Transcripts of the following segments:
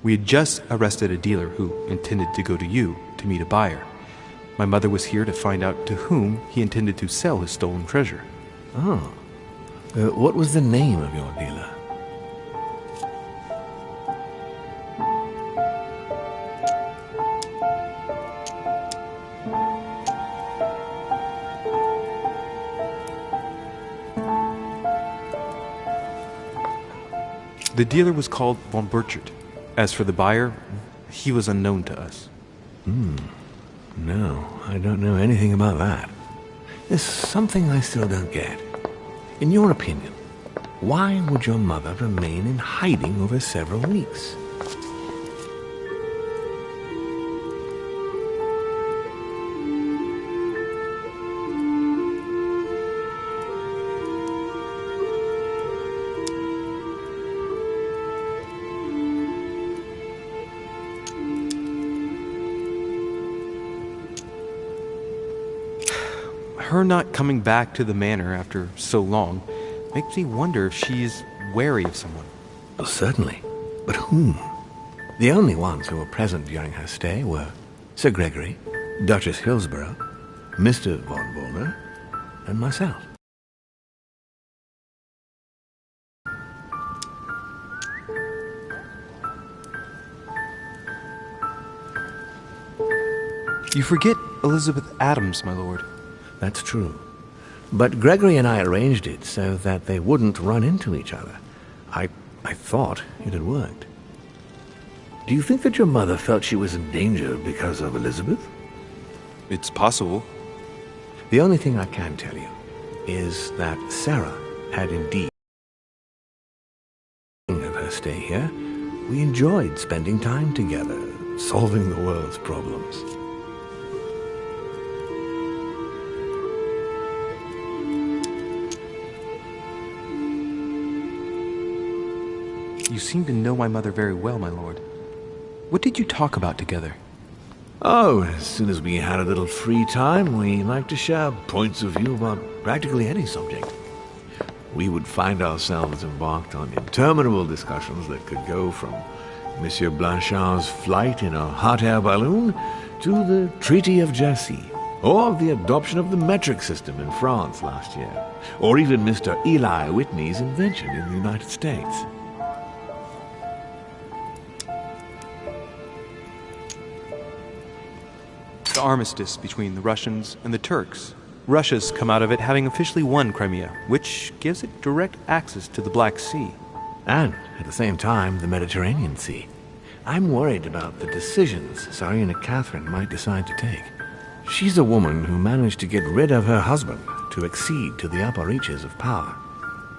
We had just arrested a dealer who intended to go to you to meet a buyer. My mother was here to find out to whom he intended to sell his stolen treasure. Oh. What was the name of your dealer? The dealer was called von Burchard. As for the buyer, he was unknown to us. No, I don't know anything about that. There's something I still don't get. In your opinion, why would your mother remain in hiding over several weeks? Her not coming back to the manor after so long makes me wonder if she is wary of someone. Well, certainly. But whom? The only ones who were present during her stay were Sir Gregory, Duchess Hillsborough, Mr. von Wollner, and myself. You forget Elizabeth Adams, my lord. That's true. But Gregory and I arranged it so that they wouldn't run into each other. I thought it had worked. Do you think that your mother felt she was in danger because of Elizabeth? It's possible. The only thing I can tell you is that Sarah had indeed of her stay here. We enjoyed spending time together, solving the world's problems. You seem to know my mother very well, my lord. What did you talk about together? Oh, as soon as we had a little free time, we liked to share points of view about practically any subject. We would find ourselves embarked on interminable discussions that could go from Monsieur Blanchard's flight in a hot air balloon to the Treaty of Jersey, or the adoption of the metric system in France last year, or even Mr. Eli Whitney's invention in the United States. The armistice between the Russians and the Turks. Russia's come out of it having officially won Crimea, which gives it direct access to the Black Sea. And, at the same time, the Mediterranean Sea. I'm worried about the decisions Tsarina Catherine might decide to take. She's a woman who managed to get rid of her husband to accede to the upper reaches of power.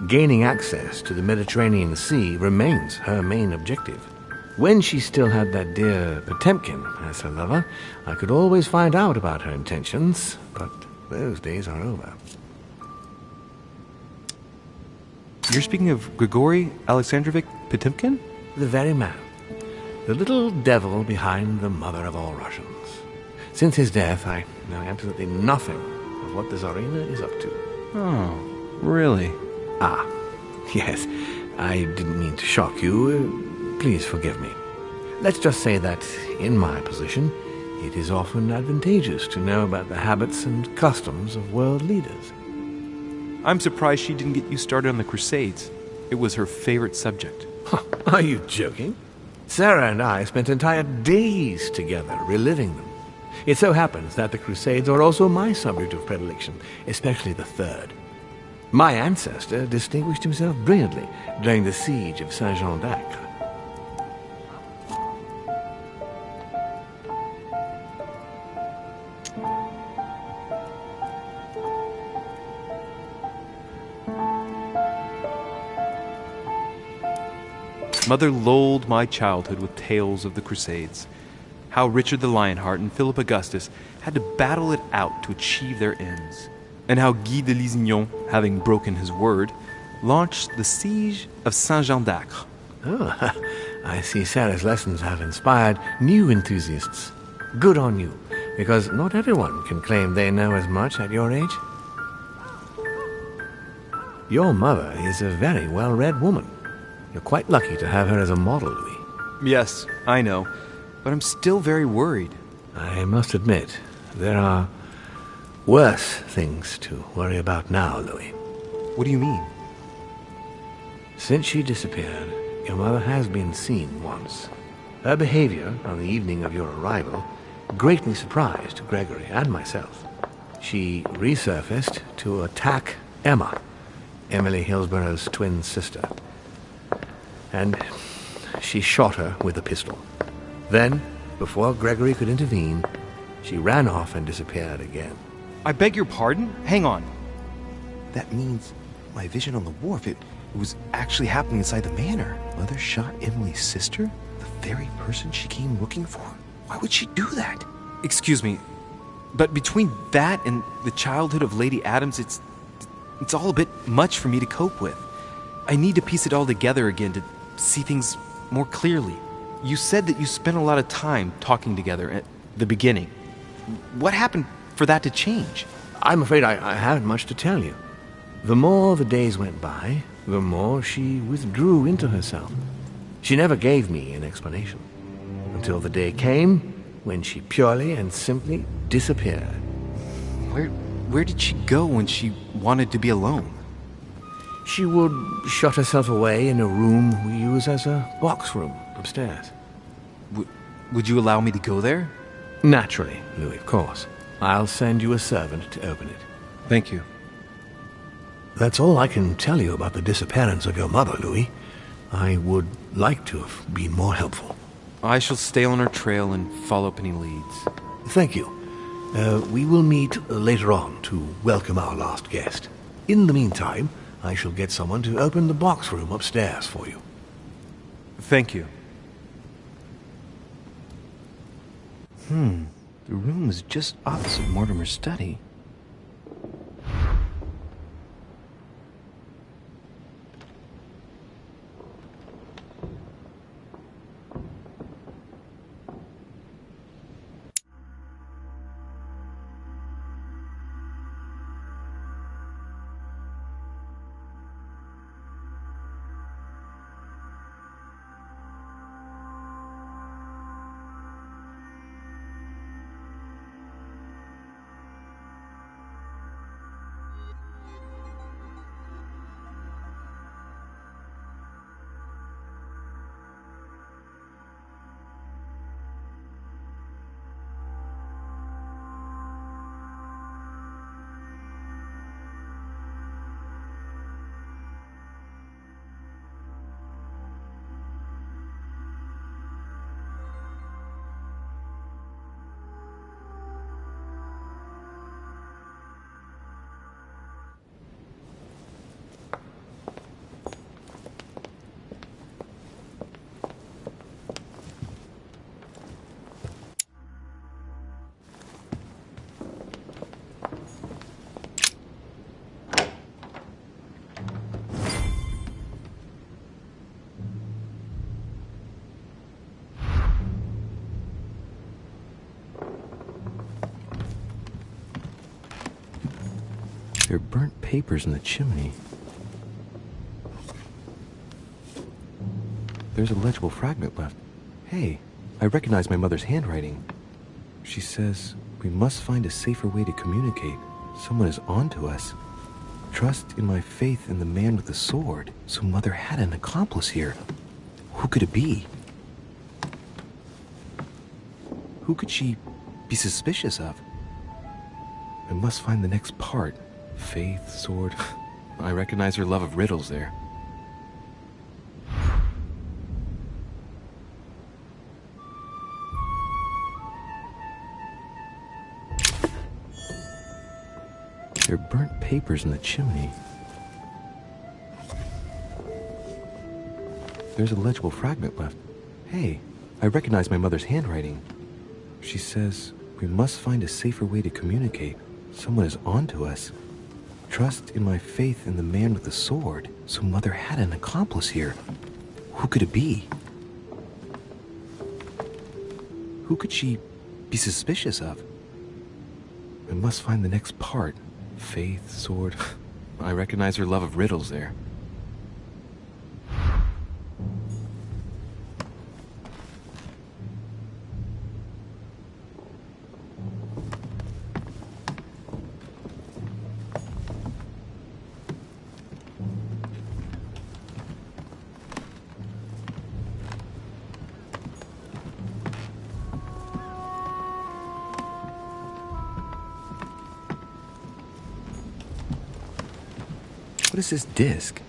Gaining access to the Mediterranean Sea remains her main objective. When she still had that dear Potemkin as her lover, I could always find out about her intentions, but those days are over. You're speaking of Grigory Alexandrovich Potemkin? The very man. The little devil behind the mother of all Russians. Since his death, I know absolutely nothing of what the Tsarina is up to. Oh, really? Ah, yes. I didn't mean to shock you. Please forgive me. Let's just say that, in my position, it is often advantageous to know about the habits and customs of world leaders. I'm surprised she didn't get you started on the Crusades. It was her favorite subject. Are you joking? Sarah and I spent entire days together reliving them. It so happens that the Crusades are also my subject of predilection, especially the Third. My ancestor distinguished himself brilliantly during the siege of Saint-Jean d'Acre. Mother lulled my childhood with tales of the Crusades. How Richard the Lionheart and Philip Augustus had to battle it out to achieve their ends. And how Guy de Lusignan, having broken his word, launched the siege of Saint-Jean d'Acre. Oh, I see Sarah's lessons have inspired new enthusiasts. Good on you, because not everyone can claim they know as much at your age. Your mother is a very well-read woman. You're quite lucky to have her as a model, Louis. Yes, I know. But I'm still very worried. I must admit, there are worse things to worry about now, Louis. What do you mean? Since she disappeared, your mother has been seen once. Her behavior on the evening of your arrival greatly surprised Gregory and myself. She resurfaced to attack Emma, Emily Hillsborough's twin sister. And she shot her with a pistol. Then, before Gregory could intervene, she ran off and disappeared again. I beg your pardon? Hang on. That means my vision on the wharf, it was actually happening inside the manor. Mother shot Emily's sister? The very person she came looking for? Why would she do that? Excuse me, but between that and the childhood of Lady Adams, it's all a bit much for me to cope with. I need to piece it all together again to see things more clearly. You said that you spent a lot of time talking together at the beginning. What happened for that to change? I'm afraid I haven't much to tell you. The more the days went by, the more she withdrew into herself. She never gave me an explanation, until the day came when she purely and simply disappeared. Where did she go when she wanted to be alone? She would shut herself away in a room we use as a box room upstairs. Would you allow me to go there? Naturally, Louis, of course. I'll send you a servant to open it. Thank you. That's all I can tell you about the disappearance of your mother, Louis. I would like to have been more helpful. I shall stay on her trail and follow up any leads. Thank you. We will meet later on to welcome our last guest. In the meantime, I shall get someone to open the box room upstairs for you. Thank you. The room is just opposite Mortimer's study. There are burnt papers in the chimney. There's a legible fragment left. Hey, I recognize my mother's handwriting. She says, "We must find a safer way to communicate. Someone is on to us. Trust in my faith in the man with the sword." So Mother had an accomplice here. Who could it be? Who could she be suspicious of? I must find the next part. Faith, sword. I recognize her love of riddles there. There are burnt papers in the chimney. There's a legible fragment left. Hey, I recognize my mother's handwriting. She says, "We must find a safer way to communicate. Someone is on to us. Trust in my faith in the man with the sword." So Mother had an accomplice here. Who could it be? Who could she be suspicious of? I must find the next part. Faith, sword. I recognize her love of riddles there. What is this disc?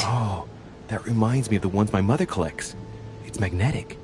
Oh, that reminds me of the ones my mother collects. It's magnetic.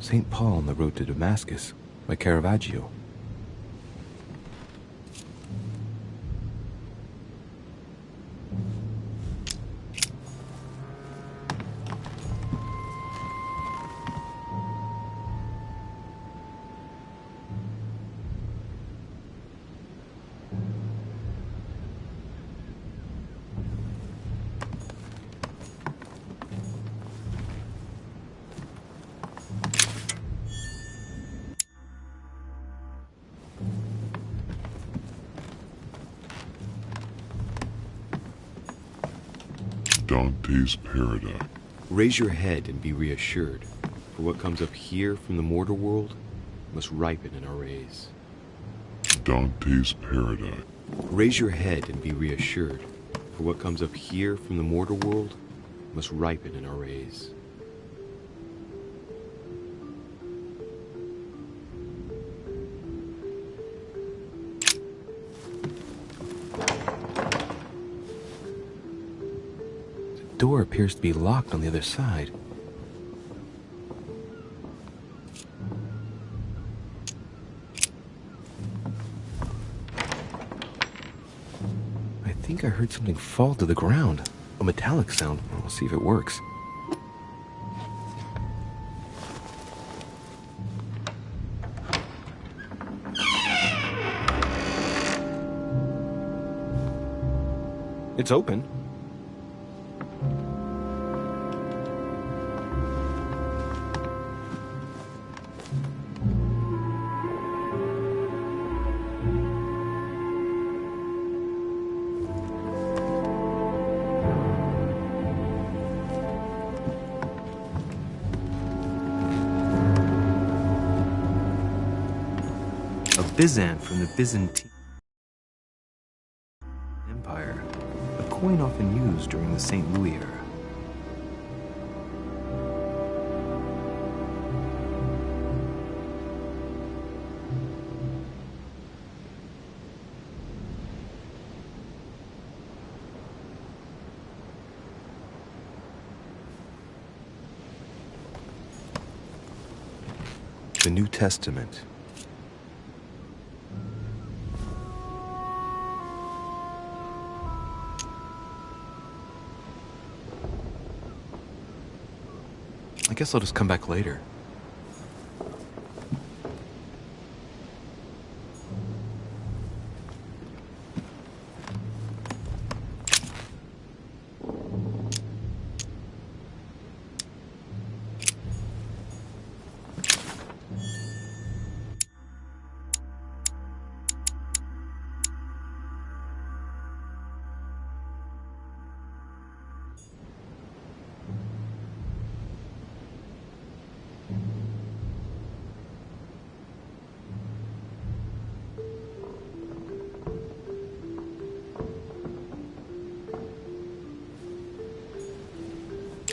St. Paul on the Road to Damascus by Caravaggio. Dante's Paradise. Raise your head and be reassured, for what comes up here from the mortal world must ripen in our rays. Dante's Paradise. Raise your head and be reassured, for what comes up here from the mortal world must ripen in our rays. The door appears to be locked on the other side. I think I heard something fall to the ground. A metallic sound. We'll see if it works. It's open. A Byzant from the Byzantine Empire, a coin often used during the St. Louis era. The New Testament. I guess I'll just come back later.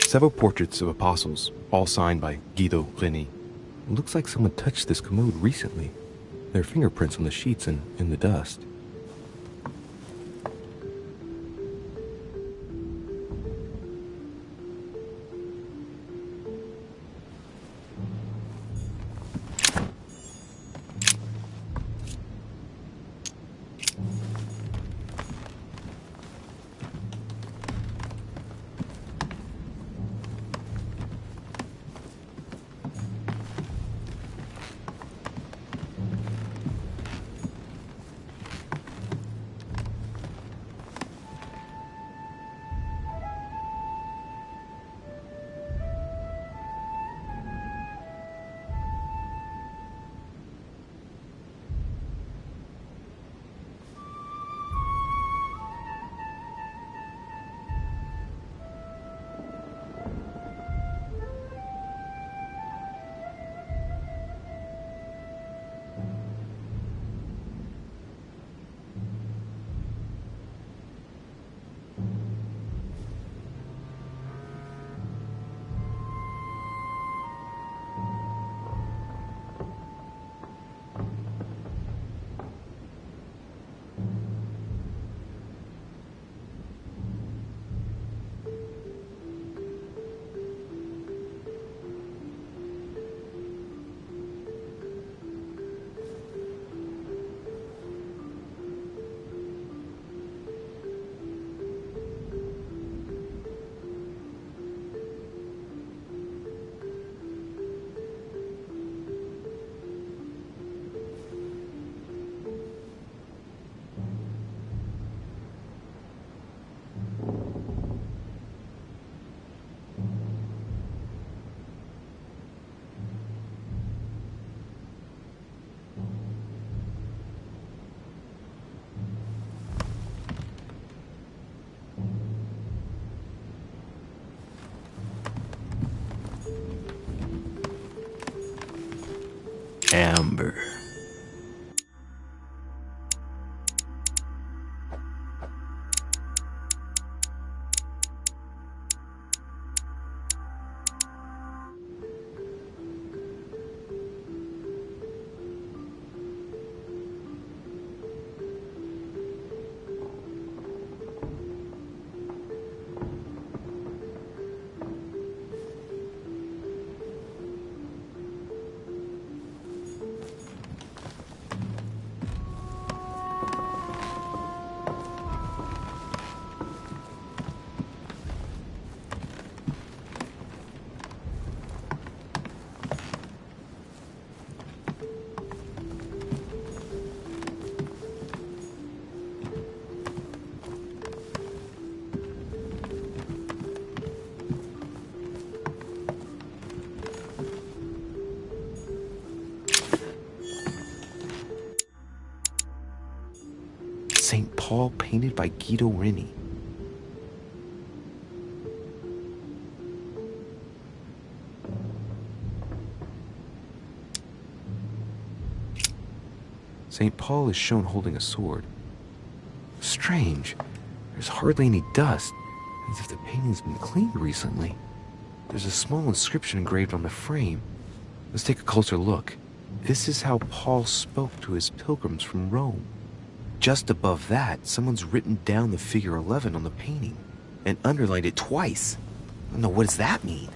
Several portraits of apostles, all signed by Guido Reni. It looks like someone touched this commode recently. There are fingerprints on the sheets and in the dust. Amber. St. Paul painted by Guido Reni. St. Paul is shown holding a sword. Strange. There's hardly any dust, as if the painting's been cleaned recently. There's a small inscription engraved on the frame. Let's take a closer look. This is how Paul spoke to his pilgrims from Rome. Just above that, someone's written down the figure 11 on the painting and underlined it twice. I don't know, what does that mean?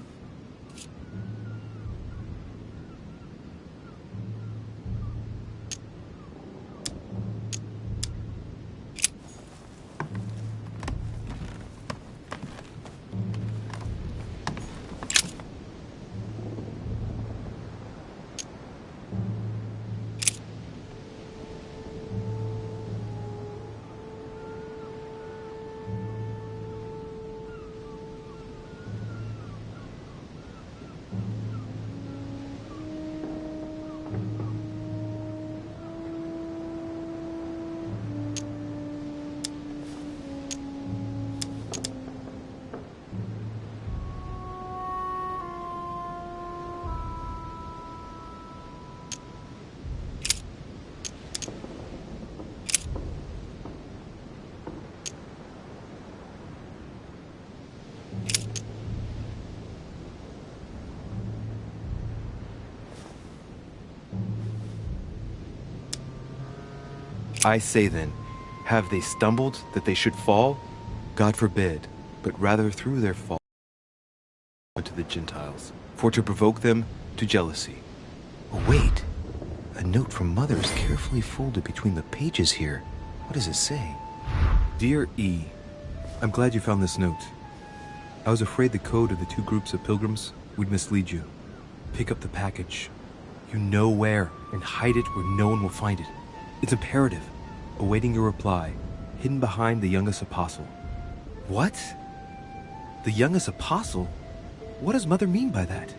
I say then, have they stumbled that they should fall? God forbid, but rather through their fall unto the Gentiles, for to provoke them to jealousy. Oh wait, a note from Mother is carefully folded between the pages here. What does it say? Dear E, I'm glad you found this note. I was afraid the code of the two groups of pilgrims would mislead you. Pick up the package. You know where, and hide it where no one will find it. It's imperative. Awaiting your reply, hidden behind the youngest apostle. What? The youngest apostle? What does Mother mean by that?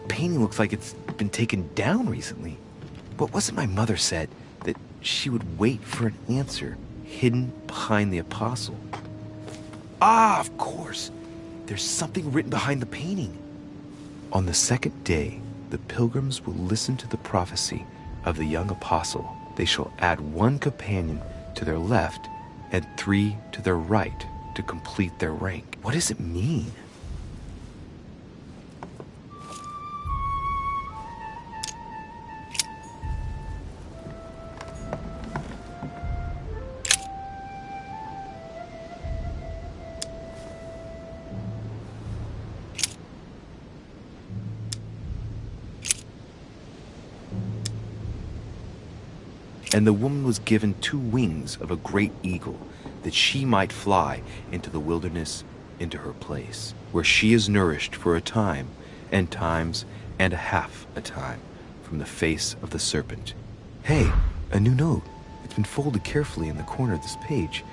Painting looks like it's been taken down recently. But wasn't my mother said that she would wait for an answer hidden behind the apostle? Ah, of course. There's something written behind the painting. On the second day, the pilgrims will listen to the prophecy of the young apostle. They shall add one companion to their left and 3 to their right to complete their rank. What does it mean? And the woman was given 2 wings of a great eagle, that she might fly into the wilderness, into her place, where she is nourished for a time, and times, and a half a time, from the face of the serpent. Hey, a new note. It's been folded carefully in the corner of this page.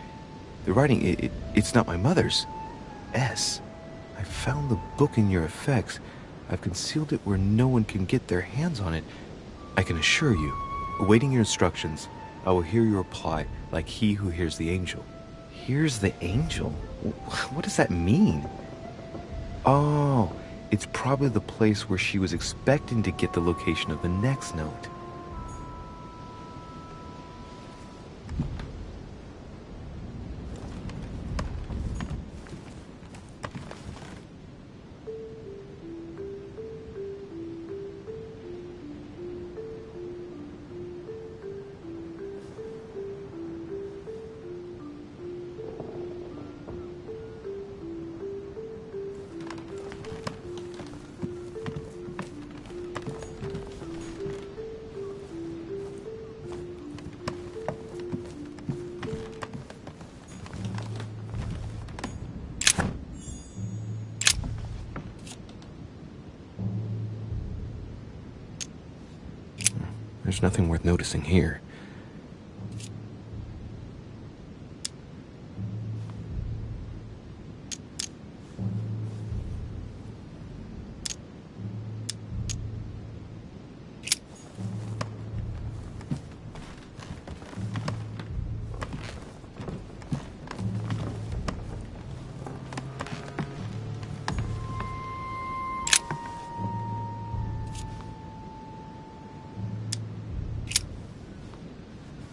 The writing, it's not my mother's. S. I found the book in your effects. I've concealed it where no one can get their hands on it. I can assure you, awaiting your instructions, I will hear your reply like he who hears the angel. Hears the angel? What does that mean? Oh, it's probably the place where she was expecting to get the location of the next note. There's nothing worth noticing here.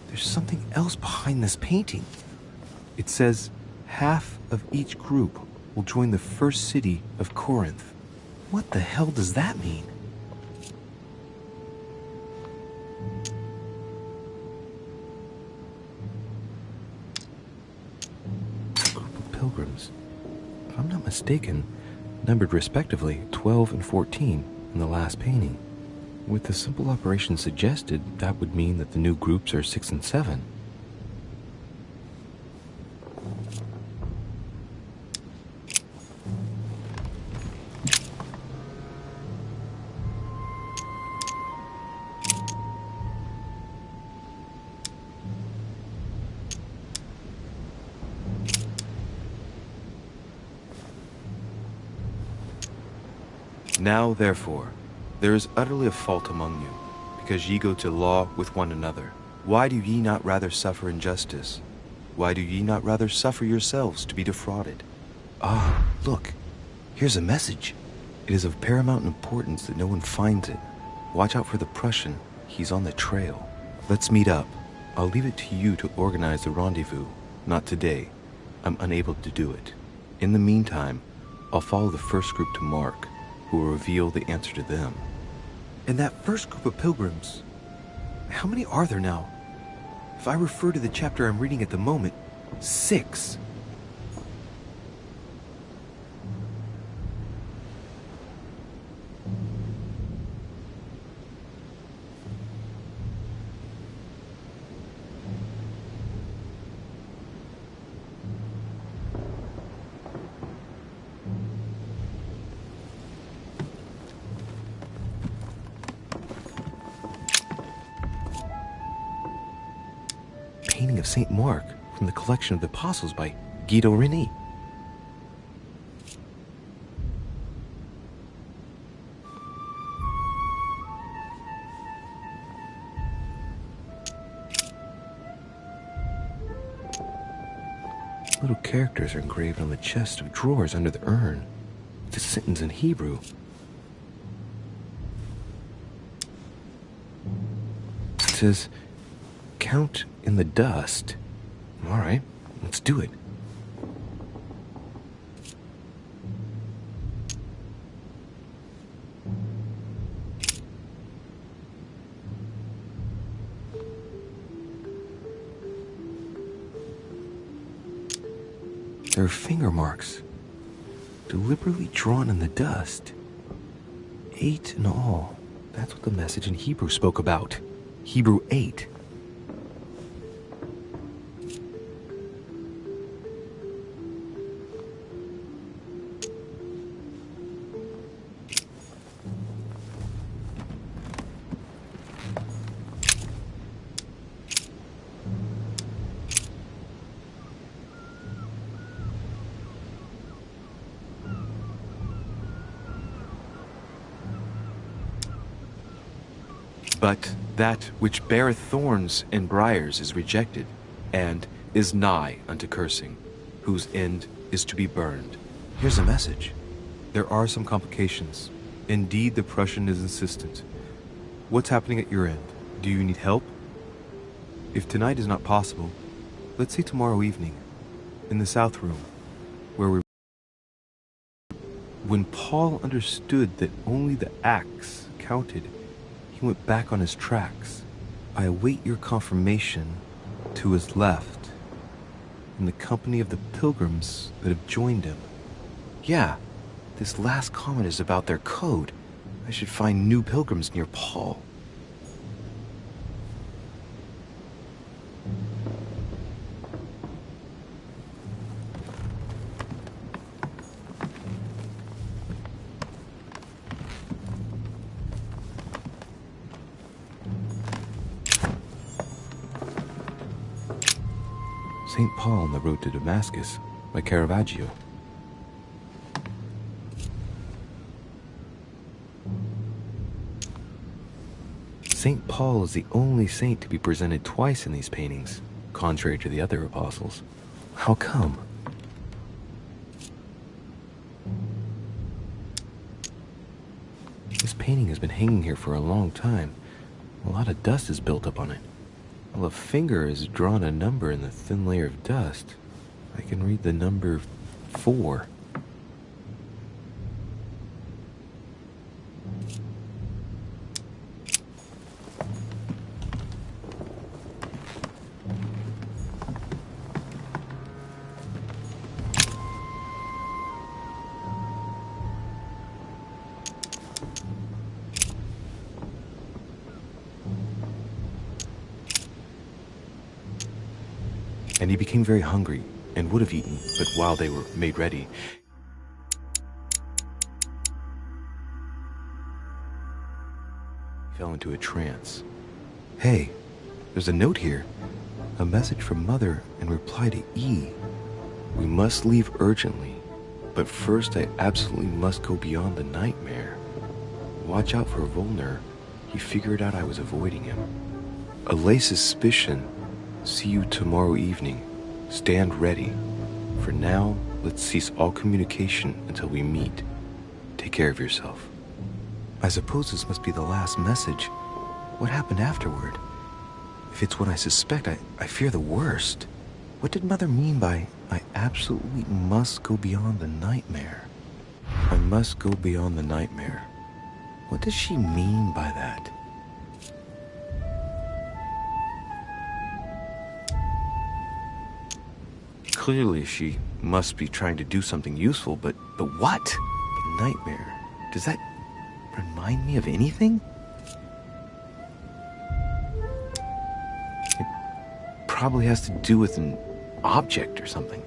There's something else behind this painting. It says, half of each group will join the first city of Corinth. What the hell does that mean? A group of pilgrims, if I'm not mistaken, numbered respectively 12 and 14 in the last painting. With the simple operation suggested, that would mean that the new groups are 6 and 7. Now, therefore, there is utterly a fault among you, because ye go to law with one another. Why do ye not rather suffer injustice? Why do ye not rather suffer yourselves to be defrauded? Ah, look, here's a message. It is of paramount importance that no one finds it. Watch out for the Prussian. He's on the trail. Let's meet up. I'll leave it to you to organize the rendezvous. Not today. I'm unable to do it. In the meantime, I'll follow the first group to Mark, who will reveal the answer to them. And that first group of pilgrims, how many are there now? If I refer to the chapter I'm reading at the moment, 6. Painting of St. Mark from the collection of the Apostles by Guido Reni. Little characters are engraved on the chest of drawers under the urn. It's a sentence in Hebrew. It says, "Count in the dust." All right, let's do it. There are finger marks, deliberately drawn in the dust. 8 in all. That's what the message in Hebrew spoke about. Hebrew 8. But that which beareth thorns and briars is rejected, and is nigh unto cursing, whose end is to be burned. Here's a message. There are some complications. Indeed, the Prussian is insistent. What's happening at your end? Do you need help? If tonight is not possible, let's say tomorrow evening, in the south room, where we... When Paul understood that only the axe counted, he went back on his tracks. I await your confirmation to his left, in the company of the pilgrims that have joined him. Yeah, this last comment is about their code. I should find new pilgrims near Paul. St. Paul on the road to Damascus by Caravaggio. St. Paul is the only saint to be presented twice in these paintings, contrary to the other apostles. How come? This painting has been hanging here for a long time. A lot of dust is built up on it. While a finger has drawn a number in the thin layer of dust, I can read the number 4. And he became very hungry and would have eaten, but while they were made ready, he fell into a trance. Hey, there's a note here. A message from Mother in reply to E. We must leave urgently, but first I absolutely must go beyond the nightmare. Watch out for Volner. He figured out I was avoiding him. Allay suspicion. See you tomorrow evening. Stand ready. For now, let's cease all communication until we meet. Take care of yourself. I suppose this must be the last message. What happened afterward? If it's what I suspect, I fear the worst. What did Mother mean by, I absolutely must go beyond the nightmare? I must go beyond the nightmare. What does she mean by that? Clearly, she must be trying to do something useful, but what? The nightmare. Does that remind me of anything? It probably has to do with an object or something.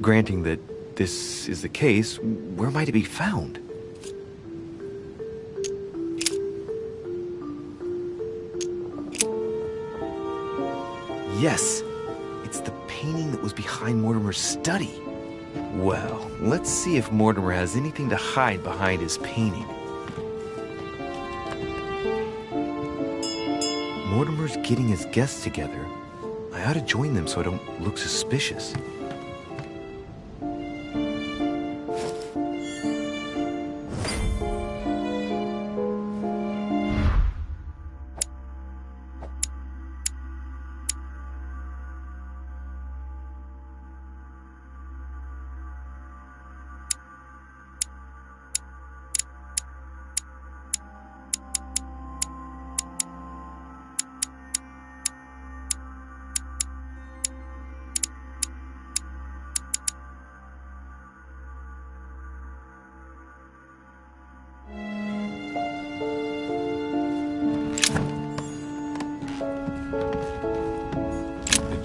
Granting that this is the case, where might it be found? Yes! It's the painting that was behind Mortimer's study. Well, let's see if Mortimer has anything to hide behind his painting. Mortimer's getting his guests together. I ought to join them so I don't look suspicious.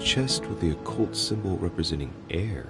Chest with the occult symbol representing air.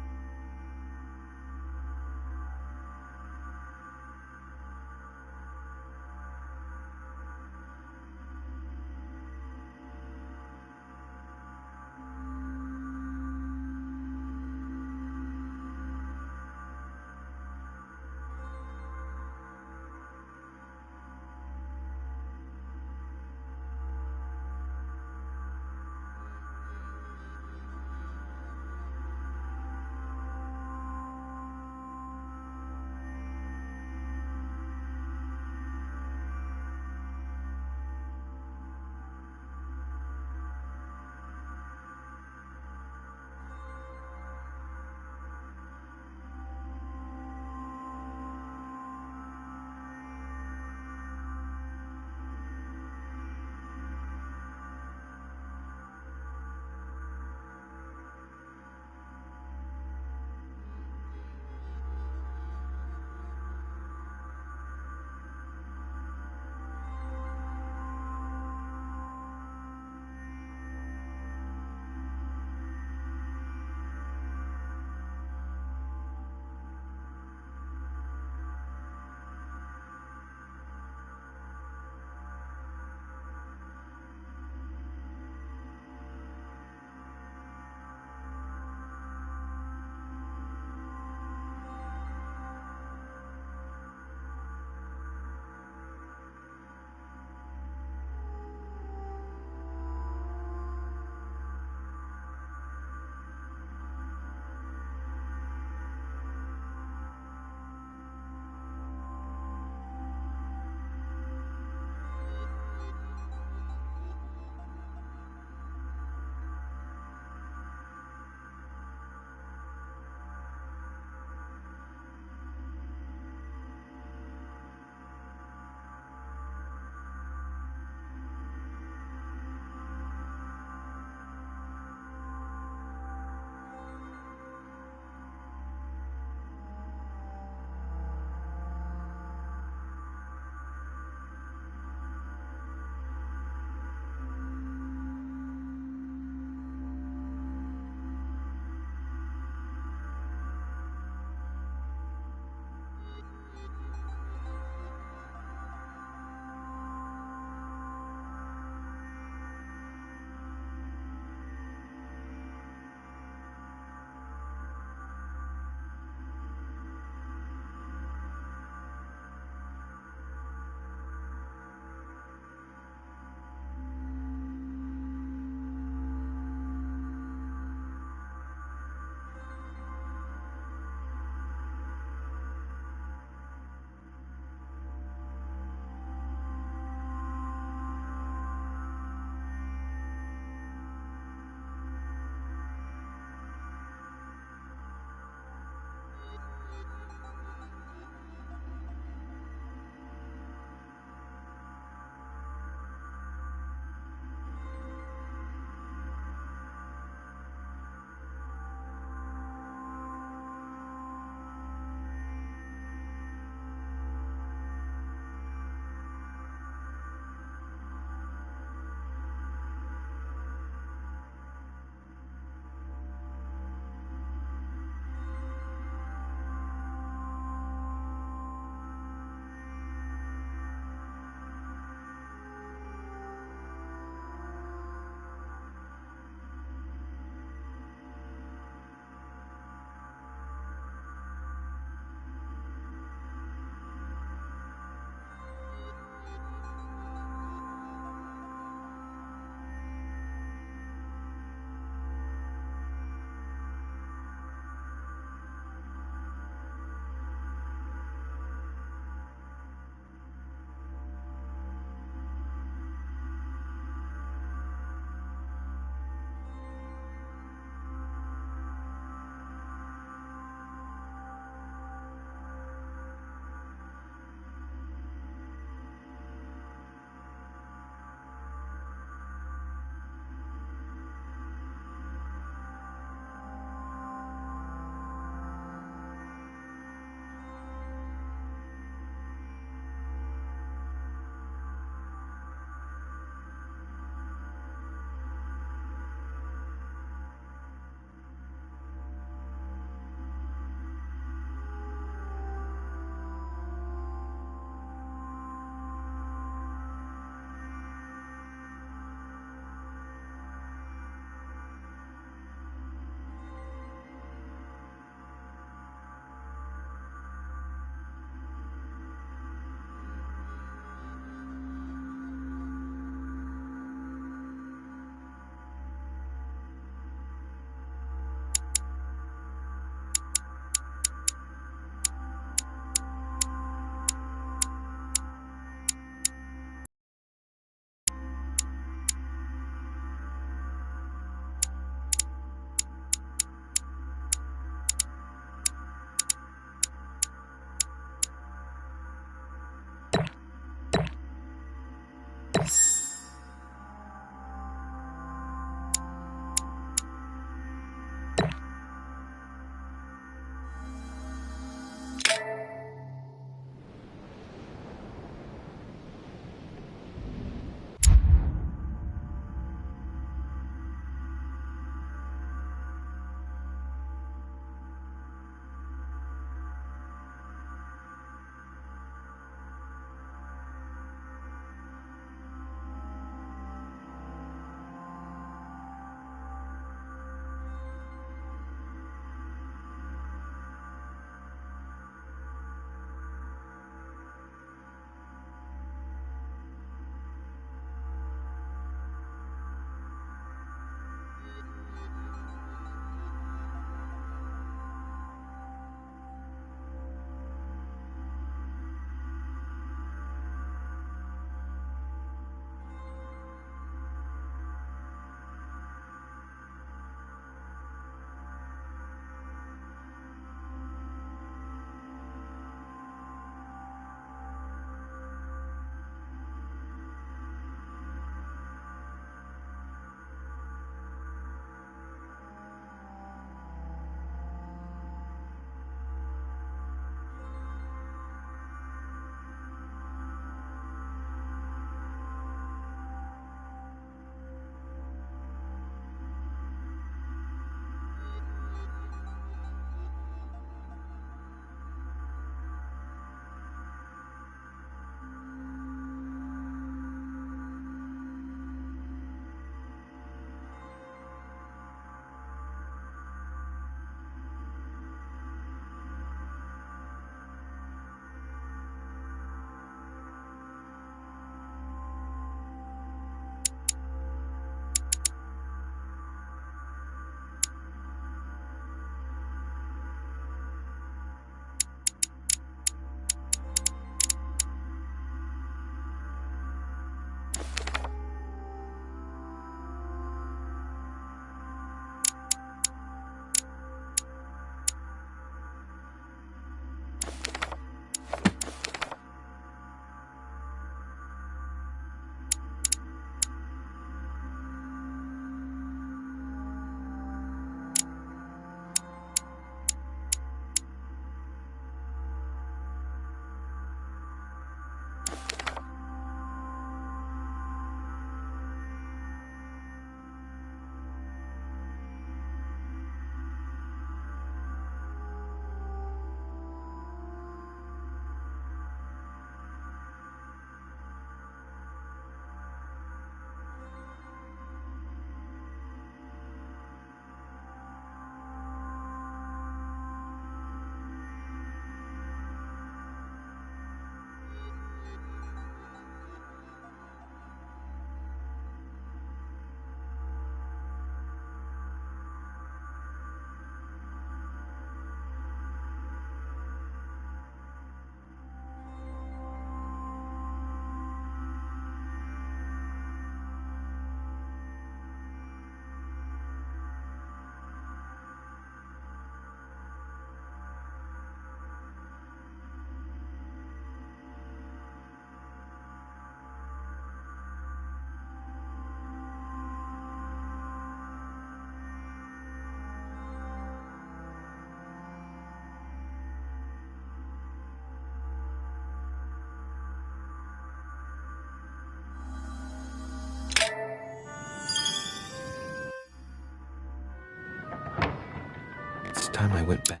time I went back.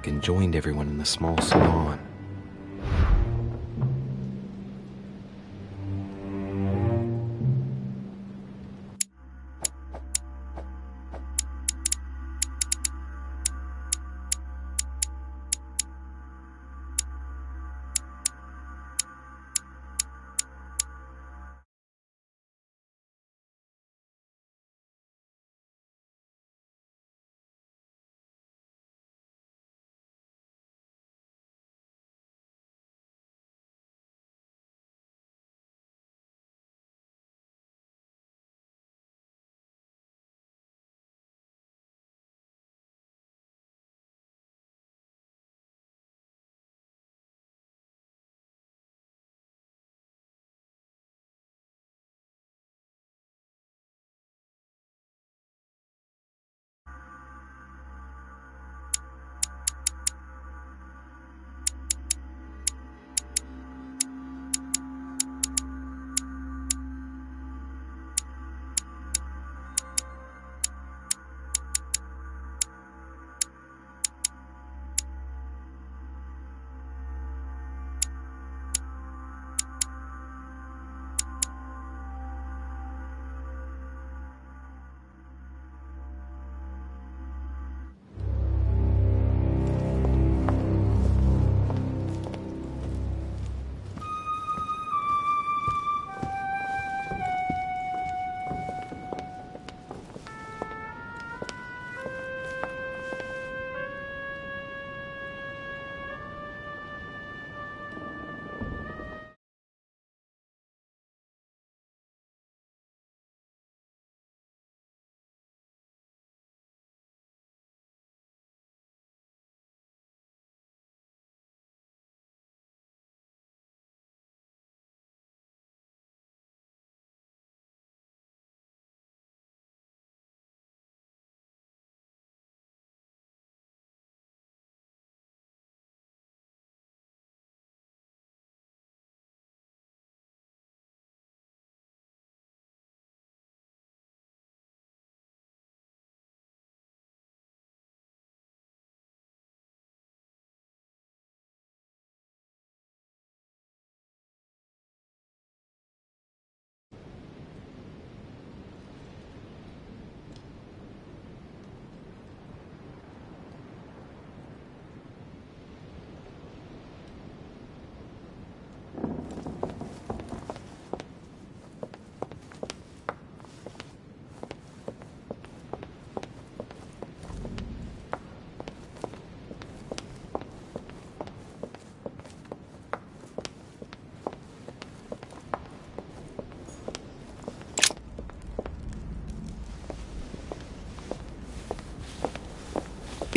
And joined everyone in the small salon.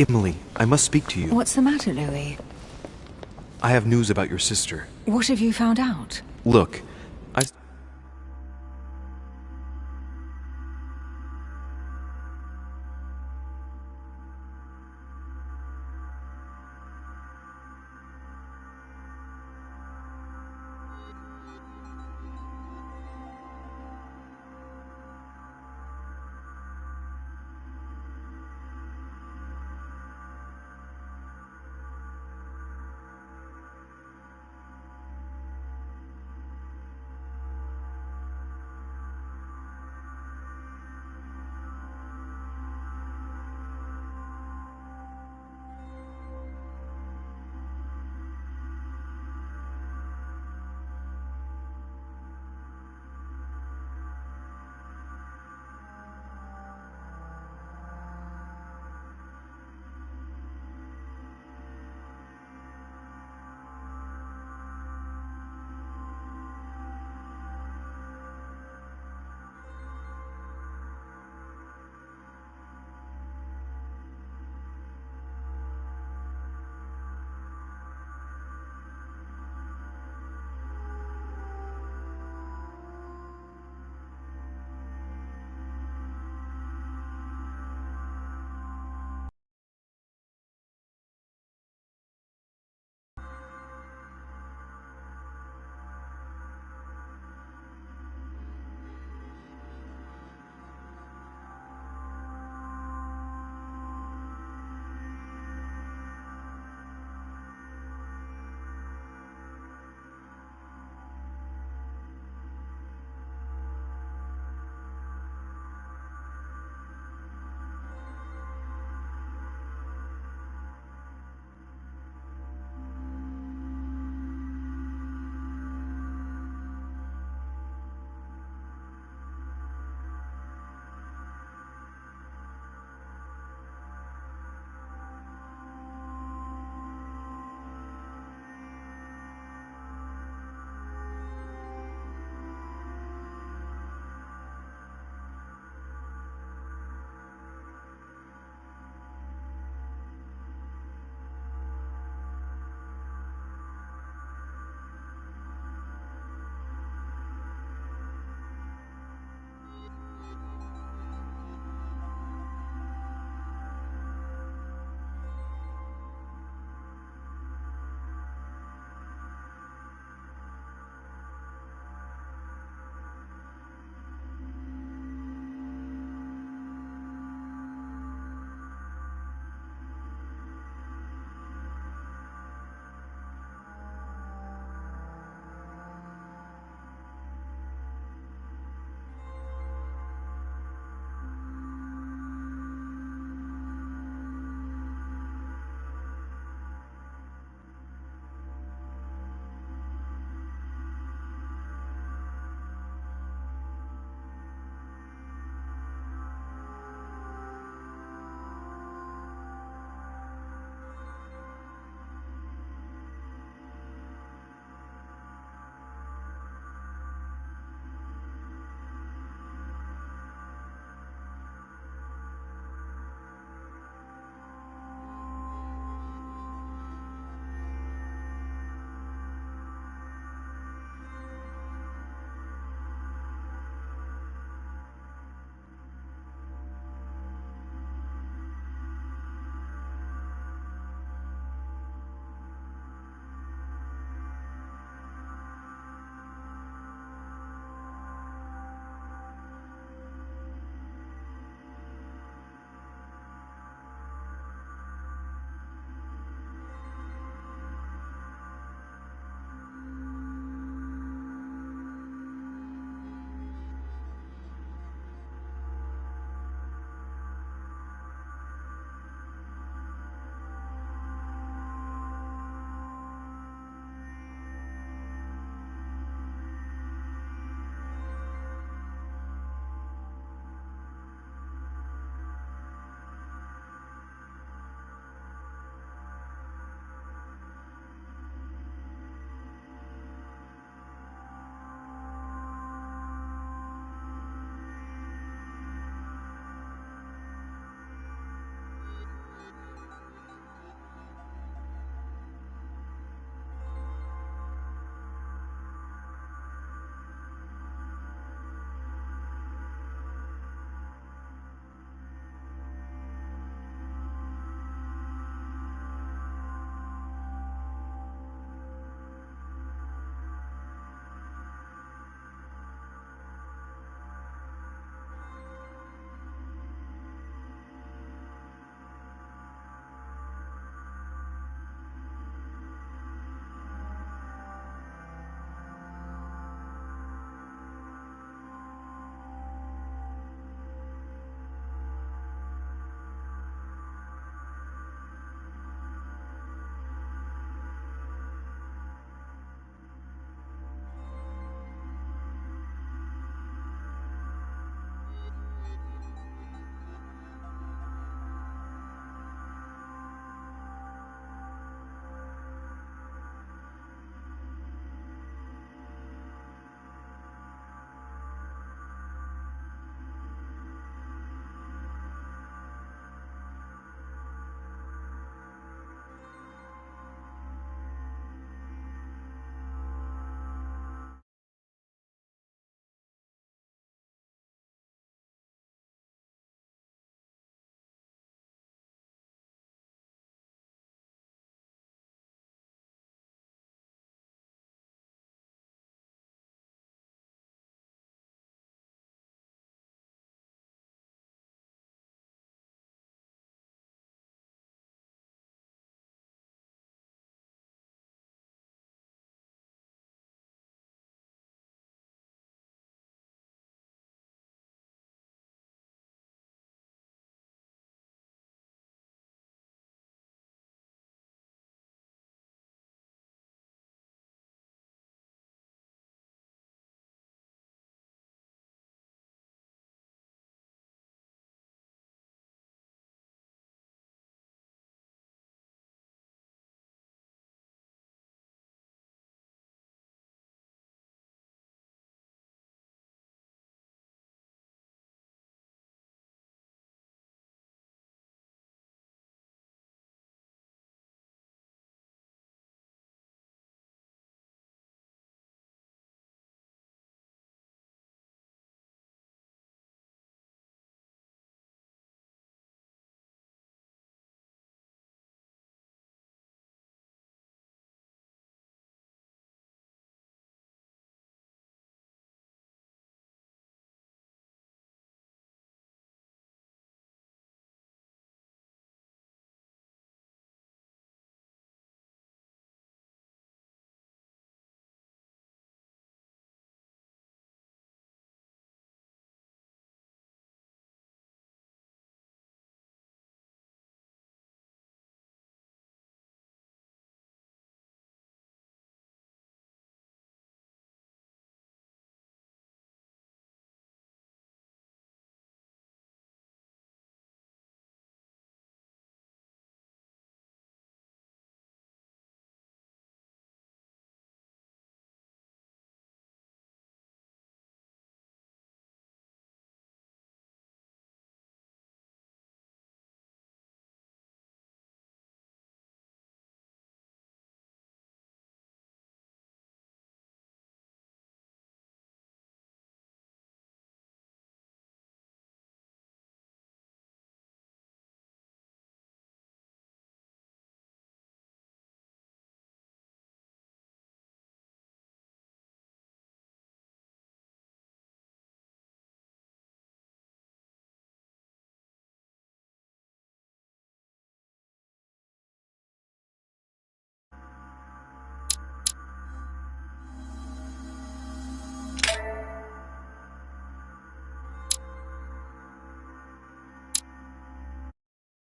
Emily, I must speak to you. What's the matter, Louis? I have news about your sister. What have you found out? Look,